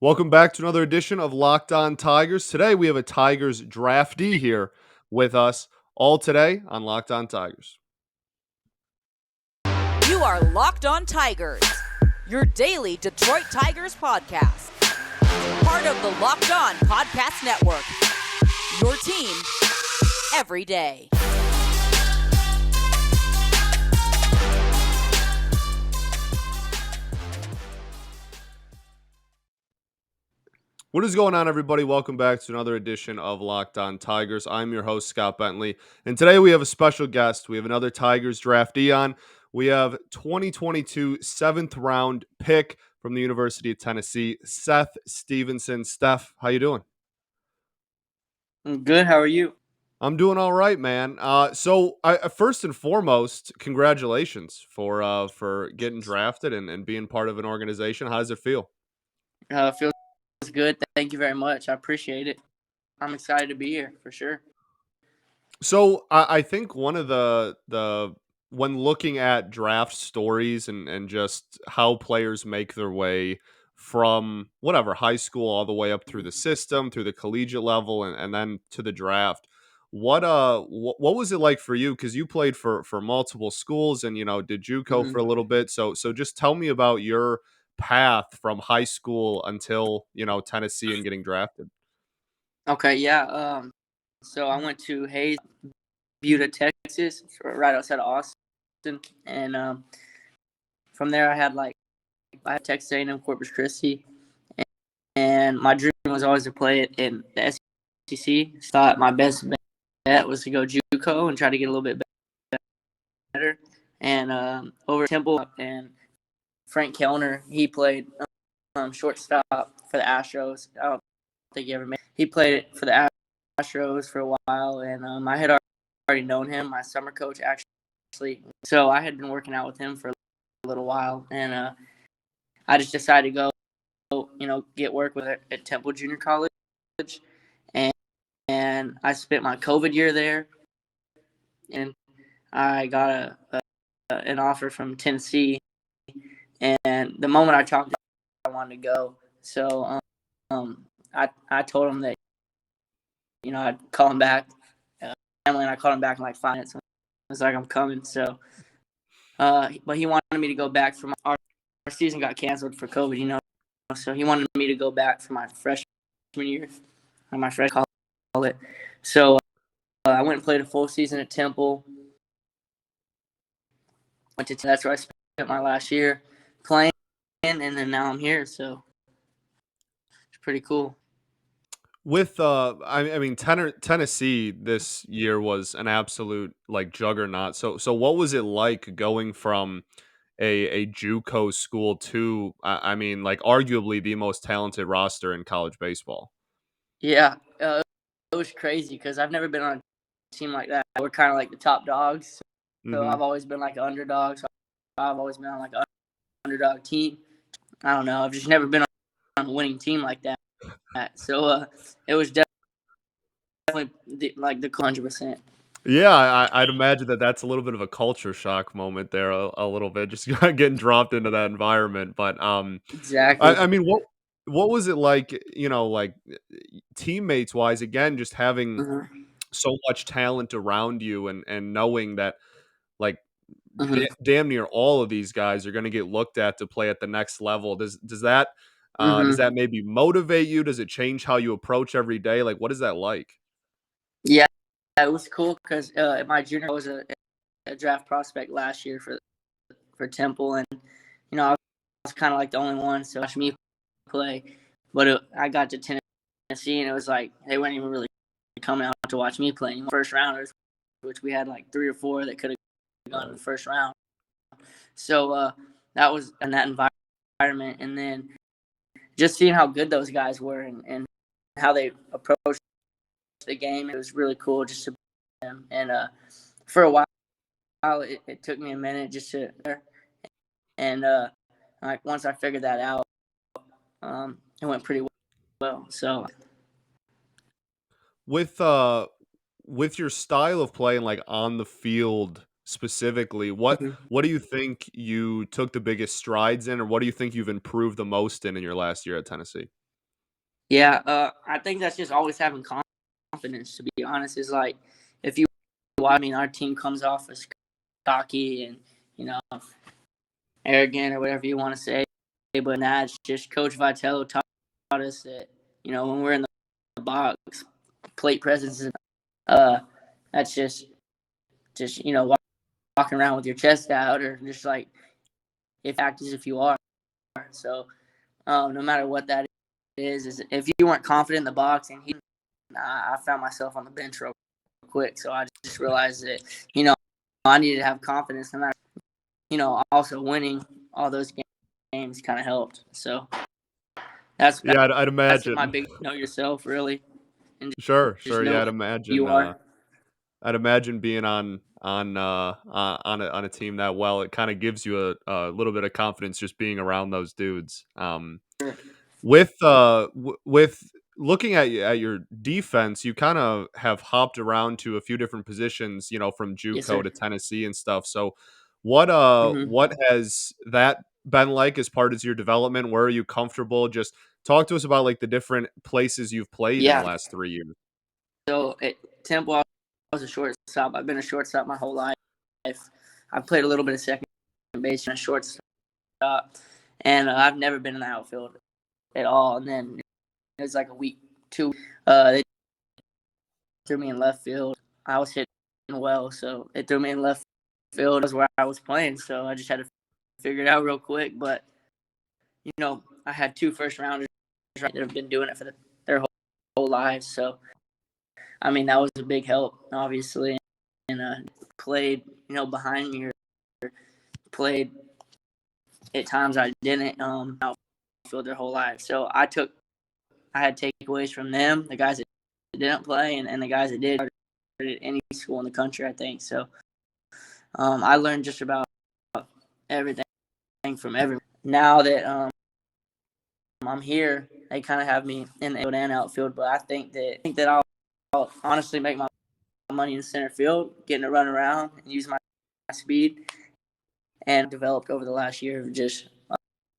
Welcome back to another edition of Locked On Tigers. Today we have a Tigers draftee here with us all today on Locked On Tigers. You are Locked On Tigers, your daily Detroit Tigers podcast. Part of the Locked On Podcast Network, your team every day. What is going on, everybody? Welcome back to another edition of Locked On Tigers. I'm your host, Scott Bentley, and today we have a special guest. We have another Tigers draftee on. We have 2022 seventh round pick from the University of Tennessee, Seths Stephenson. Steph, how you doing? I'm good. How are you? I'm doing all right, man. So first and foremost, congratulations for getting drafted and being part of an organization. How does it feel? Feels good. Thank you very much. I appreciate it. I'm excited to be here for sure. So I think one of the when looking at draft stories and just how players make their way from whatever high school all the way up through the system, through the collegiate level, and then to the draft. What was it like for you? Because you played for multiple schools and did JUCO for a little bit. So just tell me about your path from high school until Tennessee and getting drafted. Okay, yeah. So I went to Hayes, Buda, Texas, right outside of Austin, and from there I had Texas A&M, Corpus Christi, and my dream was always to play it in the SEC. Thought my best bet was to go JUCO and try to get a little bit better, and over at Temple and Frank Kellner, he played shortstop for the Astros. I don't think he ever made. He played it for the Astros for a while, and I had already known him. My summer coach actually, so I had been working out with him for a little while, and I just decided to go, get work with it at Temple Junior College, and I spent my COVID year there, and I got an offer from Tennessee. And the moment I talked to him, I wanted to go. So I told him that, I'd call him back. Emily and I called him back in like 5 minutes. I was like, I'm coming. So, but he wanted me to go back for our season got canceled for COVID, So he wanted me to go back for my freshman year, or my freshman call it. So I went and played a full season at Temple. That's where I spent my last year playing, and then now I'm here, so it's pretty cool. With I mean Tennessee this year was an absolute like juggernaut. So what was it like going from a JUCO school to I mean like arguably the most talented roster in college baseball? Yeah, it was crazy because I've never been on a team like that. We're kind of like the top dogs, so I've always been like an underdog. So I've always been on like an underdog team. I don't know. I've just never been on a winning team like that. So it was definitely like the 100%. Yeah, I'd imagine that's a little bit of a culture shock moment there, a little bit, just getting dropped into that environment. But Exactly. I mean, what was it like? Like teammates wise, again, just having so much talent around you and knowing that like damn near all of these guys are going to get looked at to play at the next level. Does that maybe motivate you? Does it change how you approach every day? Like, what is that like? Yeah, it was cool because my junior was a draft prospect last year for Temple, and I was kind of like the only one, so watch me play. But I got to Tennessee, and it was like they weren't even really coming out to watch me play anymore. First rounders, which we had like 3 or 4 that could have gone in the first round. So that was in that environment, and then just seeing how good those guys were and how they approached the game, it was really cool just to them. And for a while, it took me a minute just to, and like once I figured that out, it went pretty well. So with your style of play and like on the field specifically, what do you think you took the biggest strides in, or what do you think you've improved the most in your last year at Tennessee? Yeah, I think that's just always having confidence, to be honest. Is like, if you watch, I mean, our team comes off as cocky and, you know, arrogant or whatever you want to say. But that's just Coach Vitello taught us that, when we're in the box, plate presence is, that's just, walking around with your chest out, or just like, if act as if you are. So, no matter what that is if you weren't confident in the box, and I found myself on the bench real quick. So I just realized that, I needed to have confidence no matter, also winning all those games kind of helped. So that's Yeah, I'd that's my imagine. big know yourself, really, and Sure, just sure. know Yeah, who you are. I'd imagine being on a team that well, it kind of gives you a little bit of confidence just being around those dudes. With looking at your defense, you kind of have hopped around to a few different positions, from Yes, JUCO sir. to Tennessee and stuff. So what Mm-hmm. what has that been like as part of your development? Where are you comfortable? Just talk to us about like the different places you've played in the Yeah. last 3 years. So at Temple, I was a shortstop. I've been a shortstop my whole life. I've played a little bit of second base and a shortstop, and I've never been in the outfield at all. And then it was like a week, 2. They threw me in left field. I was hitting well, so they threw me in left field. That's where I was playing, so I just had to figure it out real quick. But I had 2 first rounders that have been doing it for their whole lives. So I mean, that was a big help, obviously, and played behind me, or played at times I didn't outfield their whole life. So I had takeaways from them, the guys that didn't play, and the guys that did at any school in the country, I think. So I learned just about everything from everyone. Now that I'm here, they kind of have me in the infield and outfield, but I think that I'll honestly make my money in center field, getting to run around and use my speed, and developed over the last year of just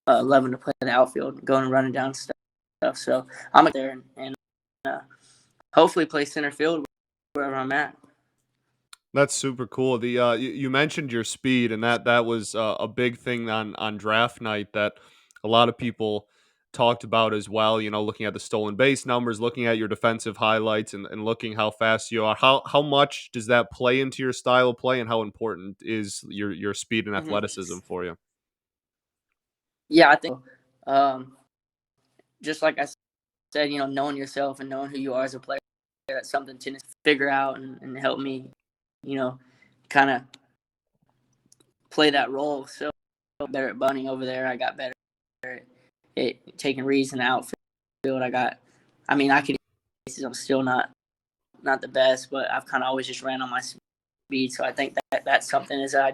loving to play in the outfield, going and running down stuff. So I'm there and hopefully play center field wherever I'm at. That's super cool. You mentioned your speed, and that was a big thing on draft night that a lot of people talked about as well. Looking at the stolen base numbers, looking at your defensive highlights, and looking how fast you are. How much does that play into your style of play, and how important is your speed and Mm-hmm. athleticism for you? Yeah, I think just like I said, knowing yourself and knowing who you are as a player, that's something to figure out and help me, kind of play that role. So better at bunting over there. I got better at taking reads in the outfield. I could. I'm still not the best, but I've kind of always just ran on my speed. So I think that's something as I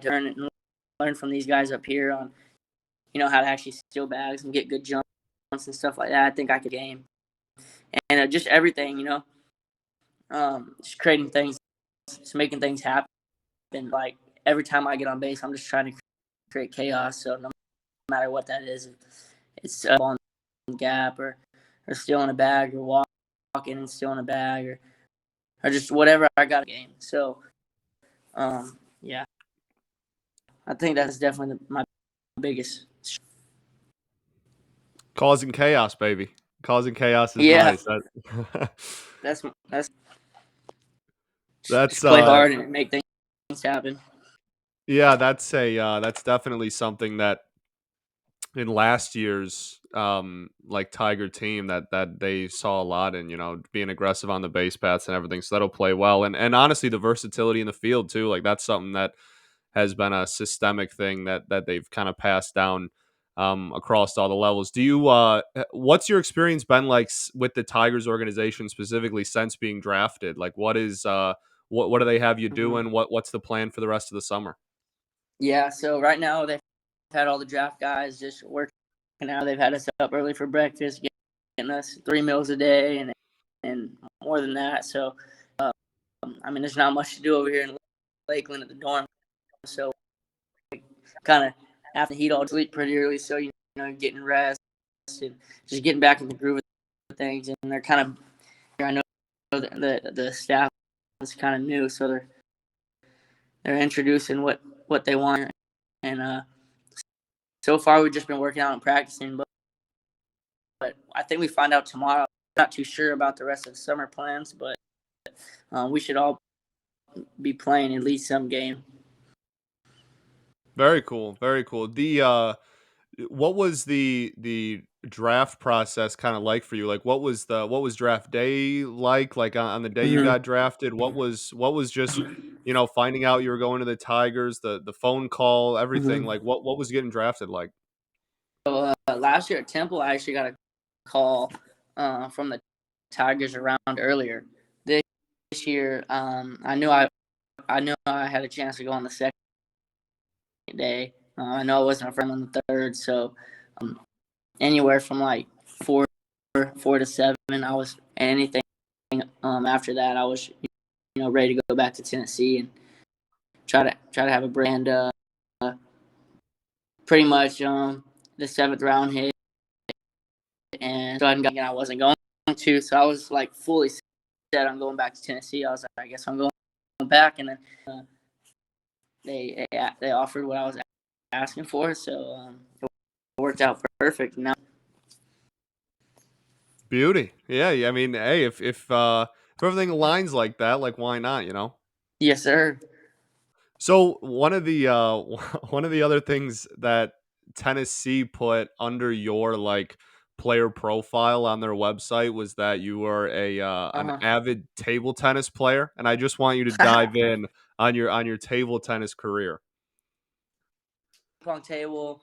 learn from these guys up here on, how to actually steal bags and get good jumps and stuff like that. I think I could game, and just everything, just creating things, just making things happen. Like every time I get on base, I'm just trying to create chaos. So no matter what that is, it's on the gap or stealing a bag or walking and stealing a bag or just whatever I got a game. So yeah, I think that's definitely my biggest. Causing chaos, baby. Causing chaos is Yeah, nice. That, that's that's just play hard and make things happen. yeah, that's definitely something that in last year's like Tiger team that they saw a lot in, being aggressive on the base paths and everything. So that'll play well. And honestly, the versatility in the field too, like that's something that has been a systemic thing that they've kind of passed down across all the levels. Do you what's your experience been like with the Tigers organization specifically since being drafted? Like what do they have you Mm-hmm. doing? What's the plan for the rest of the summer? Yeah, so right now they've had all the draft guys just working out. They've had us up early for breakfast, getting us 3 meals a day and more than that. So, there's not much to do over here in Lakeland at the dorm. So, kind of after the heat, all sleep pretty early. So, getting rest and just getting back in the groove of things, and they're kind of. I know the staff is kind of new, so they're introducing what they want, and so far we've just been working out and practicing, but I think we find out tomorrow. I'm not too sure about the rest of the summer plans, but we should all be playing at least some game. Very cool. Very cool. What was the draft process kind of like for you? Like, what was draft day like? Like on the day you Mm-hmm. got drafted, what was just finding out you were going to the Tigers, the phone call, everything. Mm-hmm. Like, what was getting drafted like? So last year at Temple, I actually got a call from the Tigers around earlier. This year, I knew I had a chance to go on the second day. I know I wasn't a friend on the third, so anywhere from like four to seven, I was anything after that, I was ready to go back to Tennessee and try to have a brand. Pretty much the seventh round hit, and so I wasn't going to, so I was like fully set on going back to Tennessee. I was like, I guess I'm going back, and then they offered what I was asking for, so it worked out perfect. Now, Beauty. Yeah. I mean, hey, if everything aligns like that, like why not? yes, sir. So one of the one of the other things that Tennessee put under your like player profile on their website was that you were a an Uh avid table tennis player, and I just want you to huh. dive in on your table tennis career. Pong table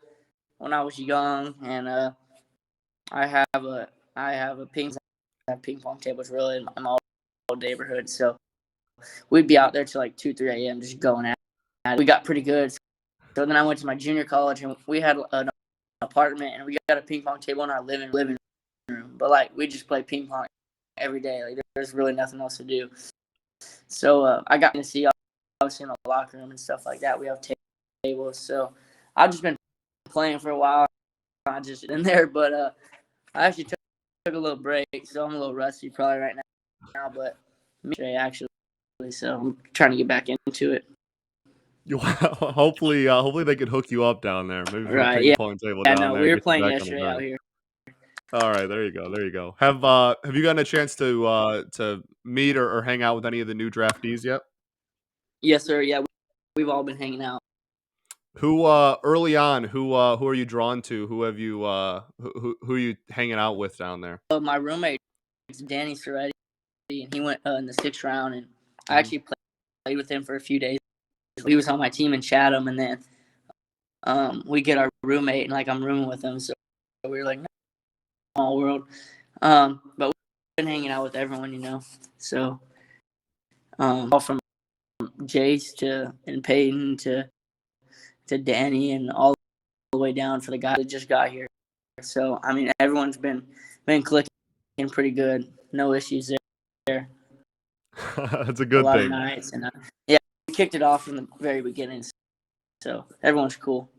when I was young, and I have a I have a ping pong tables really in my old neighborhood, so we'd be out there till like 2, 3 a.m. just going at it. We got pretty good. So then I went to my junior college, and we had an apartment, and we got a ping pong table in our living room. But like we just play ping pong every day. Like there's really nothing else to do. So I got to see obviously in the locker room and stuff like that. We have tables. So I've just been playing for a while. I just in there, but I actually took a little break, so I'm a little rusty probably right now. But me actually, so I'm trying to get back into it. Hopefully they could hook you up down there, maybe for a Right? ping Yeah. pong table Yeah. down No, there, we and were get you playing back on the yesterday out ground. here. All right, there you go, there you go. Have you gotten a chance to meet or hang out with any of the new draftees yet? Yes, sir. Yeah, we've all been hanging out. Who early on, who are you drawn to? Who have you who are you hanging out with down there? My roommate is Danny Soretti, and he went in the 6th round, and I Mhm. actually played with him for a few days. He was on my team in Chatham, and then we get our roommate, and like I'm rooming with him, so we were like small world. But we've been hanging out with everyone. So all from Jace to and Peyton to Danny, and all the way down for the guy that just got here. So I mean, everyone's been clicking pretty good. No issues there. That's a A good lot of thing. nights, and yeah, we kicked it off from the very beginning. So everyone's cool.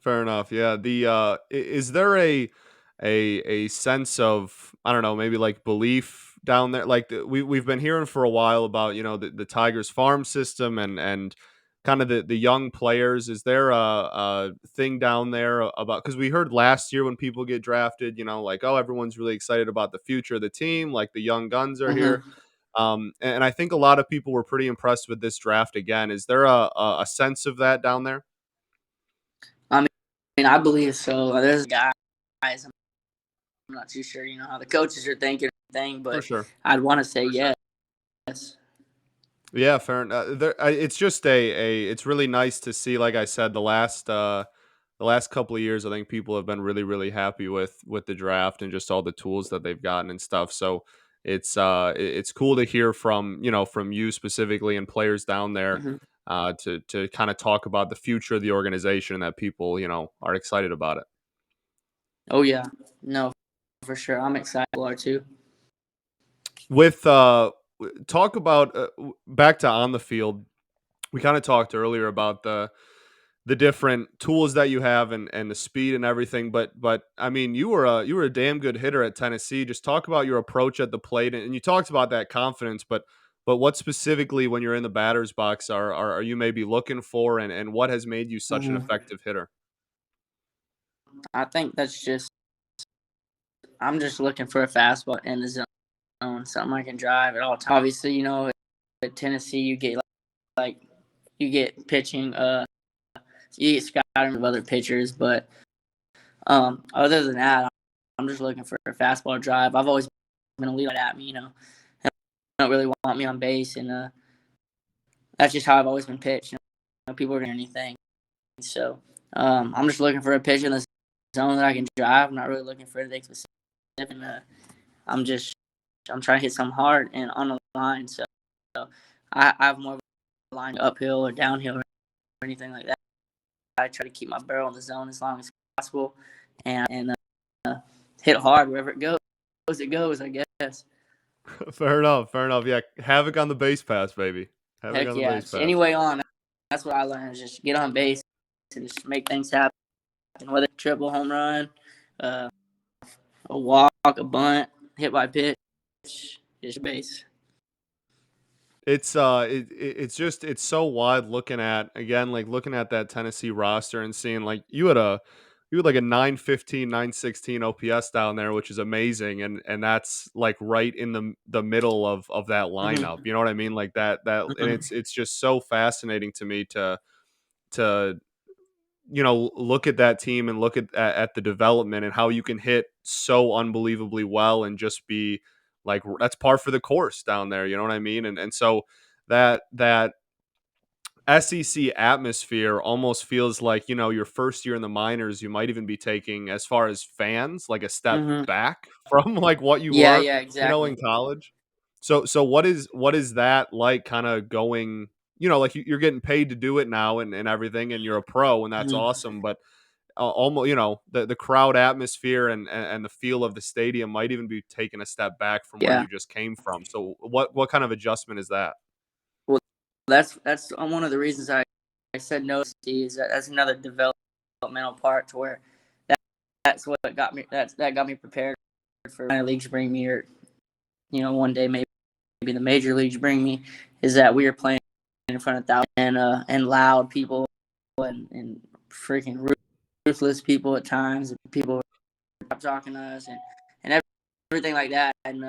Fair enough. Yeah. Is there a sense of, I don't know, maybe like belief down there? Like we've been hearing for a while about the Tigers farm system and kind of the young players. Is there a thing down there about, because we heard last year when people get drafted, like, oh, everyone's really excited about the future of the team, like the young guns are here. Mm-hmm. And I think a lot of people were pretty impressed with this draft again. Is there a sense of that down there? I mean, I believe so. There's guys. I'm not too sure, how the coaches are thinking, For but sure. I'd want to say yes. Yeah, fair enough. It's just it's really nice to see. Like I said, the last couple of years, I think people have been really really happy with the draft and just all the tools that they've gotten and stuff. So it's cool to hear from from you specifically and players down there Mm-hmm. to kind of talk about the future of the organization and that people are excited about it. Oh yeah, no, for sure. I'm excited too. With talk about back to on the field, we kind of talked earlier about the different tools that you have and the speed and everything. But I mean, you were a damn good hitter at Tennessee. Just talk about your approach at the plate, and you talked about that confidence, but what specifically when you're in the batter's box are you maybe looking for, and what has made you such an Hmm. effective hitter? I think that's just I'm just looking for a fastball in the zone, something I can drive at all times. Obviously, at Tennessee you get like you get pitching, you get scouting of other pitchers, but other than that, I'm just looking for a fastball drive. I've always been a leader at me, They don't really want me on base, and that's just how I've always been pitched. People are doing anything, so I'm just looking for a pitch in the zone that I can drive. I'm not really looking for anything specific. And, I'm trying to hit some hard and on the line, so I have more of a line uphill or downhill or anything like that. I try to keep my barrel in the zone as long as possible, and hit hard wherever it goes. It goes, I guess. Fair enough. Fair enough. Yeah, havoc on the base pass, baby. Havoc Heck on the yeah. base Just pass. any way on. That's what I learned is just get on base and just make things happen. Whether it's a triple, home run, uh, a walk, a bunt, hit by pitch, just base. It's so wide looking at, again, like looking at that Tennessee roster and seeing like you had like a 915, 916 OPS down there, which is amazing, and that's like right in the middle of that lineup. Mm-hmm. You know what I mean? Like that and Mm-hmm. it's just so fascinating to me to look at that team and look at the development and how you can hit so unbelievably well and just be like, that's par for the course down there. You know what I mean? And so that SEC atmosphere almost feels like, your first year in the minors, you might even be taking, as far as fans, like a step Mm-hmm. back from like what you Yeah, were, yeah, exactly. in college. So what is that like, kind of going, like you're getting paid to do it now and everything, and you're a pro, and that's Mm-hmm. awesome. But almost, the crowd atmosphere and the feel of the stadium might even be taking a step back from where Yeah. you just came from. So what kind of adjustment is that? Well, that's one of the reasons I said no to Steve, is that's another developmental part to where that's what got me that got me prepared for minor leagues bring me, or one day maybe the major leagues bring me, is that we are playing in front of thousands and loud people and freaking ruthless people at times, and people talking to us and everything like that, and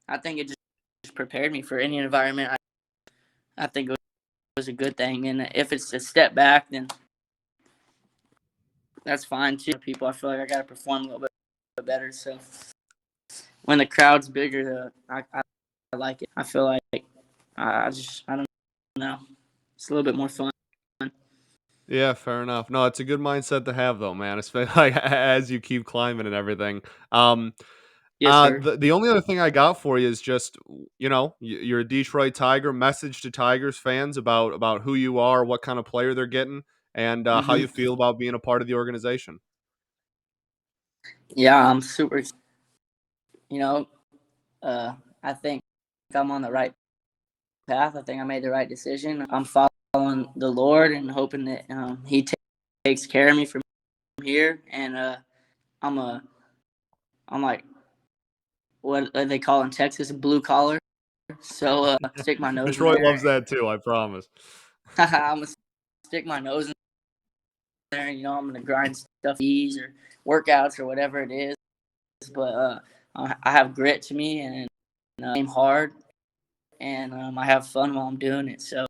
I think it just prepared me for any environment. I think it was a good thing, and if it's a step back, then that's fine too. People, I feel like I got to perform a little bit better. So when the crowd's bigger, I like it. I feel like I don't know. It's a little bit more fun. Yeah, fair enough. No, it's a good mindset to have, though, man. Especially like as you keep climbing and everything. Yes, sir. The only other thing I got for you is just, you're a Detroit Tiger. Message to Tigers fans about who you are, what kind of player they're getting, and how you Hmm. feel about being a part of the organization. Yeah, I'm super. You know, I think I'm on the right path. I think I made the right decision. I'm following the Lord and hoping that He takes care of me from here. And I'm a, I'm like what they call in Texas, blue collar. So stick my nose in Detroit there. loves that too, I promise. I'm gonna stick my nose in there. I'm gonna grind stuff, ease or workouts or whatever it is. But I have grit to me, and aim hard, and I have fun while I'm doing it. So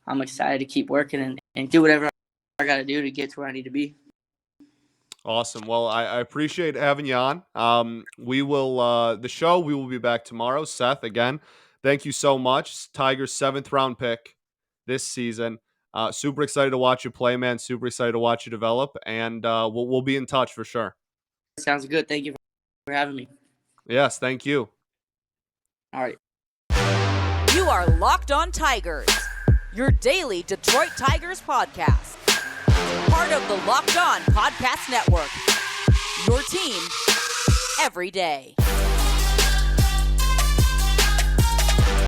I'm excited to keep working and do whatever I got to do to get to where I need to be. Awesome. Well, I appreciate having you on. We will we will be back tomorrow. Seth, again, thank you so much. Tigers' 7th-round pick this season. Super excited to watch you play, man. Super excited to watch you develop, and we'll be in touch for sure. Sounds good. Thank you for having me. Yes, thank you. All right. You are Locked On Tigers, your daily Detroit Tigers podcast. Part of the Locked On Podcast Network, your team every day.